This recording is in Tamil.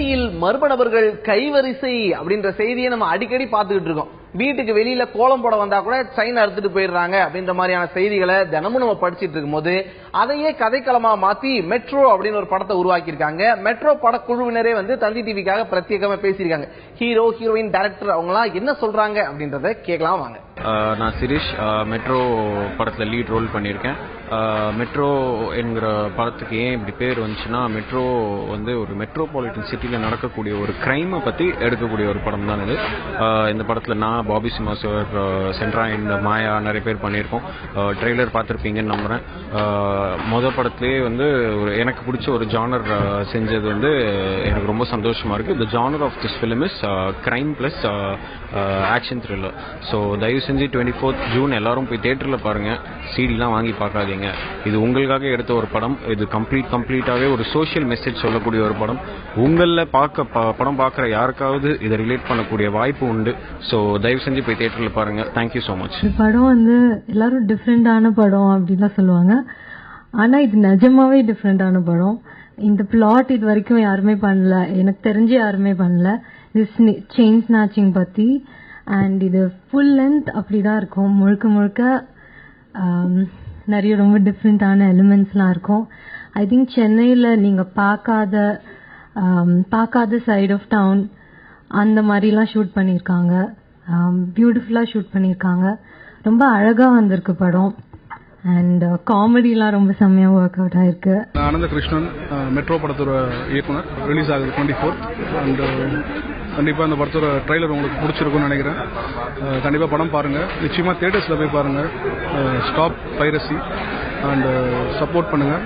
சென்னையில் மர்ம நபர்கள் கைவரிசை அப்படின்ற செய்தியை நம்ம அடிக்கடி பார்த்துக்கிட்டு இருக்கோம். வீட்டுக்கு வெளியில கோலம் போட வந்தா கூட செயின் அறுத்துட்டு போயிடுறாங்க அப்படின்ற மாதிரியான செய்திகளை தினமும் நம்ம படிச்சுட்டு இருக்கும்போது அதையே கதைக்களமா மாத்தி மெட்ரோ அப்படின்னு ஒரு படத்தை உருவாக்கி இருக்காங்க. மெட்ரோ படக்குழுவினரே தந்தி டிவிக்காக பிரத்யேகமா பேசியிருக்காங்க. ஹீரோ, ஹீரோயின், டைரக்டர் அவங்க எல்லாம் என்ன சொல்றாங்க அப்படின்றத கேட்கலாம் வாங்க. நான் சிரீஷ், மெட்ரோ படத்துல லீட் ரோல் பண்ணியிருக்கேன். மெட்ரோ என்கிற படத்துக்கு ஏன் இப்படி பேர் வந்துச்சுன்னா, மெட்ரோ ஒரு மெட்ரோபாலிட்டன் சிட்டியில நடக்கக்கூடிய ஒரு கிரைமை பத்தி எடுக்கக்கூடிய ஒரு படம் தான் இது. இந்த படத்துல நான், பாபி சிம்மா சார், சென்ட்ரா அண்ட் மாயா நிறைய பேர் பண்ணியிருக்கோம். ட்ரெய்லர் பார்த்துருப்பீங்கன்னு நம்புறேன். முதல் படத்திலேயே ஒரு எனக்கு பிடிச்ச ஒரு ஜானர் செஞ்சது எனக்கு ரொம்ப சந்தோஷமா இருக்கு. The genre of this film is crime plus action thriller. So தயவு செஞ்சு 24th June எல்லாரும் போய் தியேட்டர்ல பாருங்க. சிடிலாம் வாங்கி பார்க்காதீங்க. இது உங்களுக்காக எடுத்த ஒரு படம். இது கம்ப்ளீட்டாவே ஒரு சோஷியல் மெசேஜ் சொல்லக்கூடிய ஒரு படம். உங்களில் படம் பார்க்குற யாருக்காவது இதை ரிலேட் பண்ணக்கூடிய வாய்ப்பு உண்டு. ஸோ தயவு செஞ்சு போய் தியேட்டர்ல பாருங்க. Thank you so much. படம் எல்லாரும் டிஃப்ரெண்டான படம் அப்படின்லாம் சொல்லுவாங்க. ஆனா இது நிஜமாவே டிஃப்ரெண்டான படம். இந்த பிளாட் இது வரைக்கும் யாருமே பண்ணல, எனக்கு தெரிஞ்சு யாருமே பண்ணல. இது செயின் ஸ்நாச்சிங் பத்தி. அண்ட் இது ஃபுல் லென்த் அப்படிதான் இருக்கும். முழுக்க முழுக்க நிறைய ரொம்ப டிஃப்ரெண்டான எலிமெண்ட்ஸ்லாம் இருக்கும். ஐ திங்க் சென்னையில் நீங்கள் பார்க்காத சைட் ஆஃப் டவுன் அந்த மாதிரிலாம் ஷூட் பண்ணியிருக்காங்க. பியூட்டிஃபுல்லாக ஷூட் பண்ணியிருக்காங்க. ரொம்ப அழகாக வந்திருக்கு படம். அண்ட் காமெடிலாம் ரொம்ப செம்மையாக ஒர்க் அவுட் ஆயிருக்கு. ஆனந்த கிருஷ்ணன், மெட்ரோ படத்தோட இயக்குனர். ரிலீஸ் ஆகுது 24th. அண்ட் கண்டிப்பாக அந்த படத்தோட ட்ரெய்லர் உங்களுக்கு பிடிச்சிருக்கும்னு நினைக்கிறேன். கண்டிப்பாக படம் பாருங்கள். நிச்சயமாக தியேட்டர்ஸில் போய் பாருங்கள். ஸ்டாப் பைரசி அண்ட் சப்போர்ட் பண்ணுங்கள்.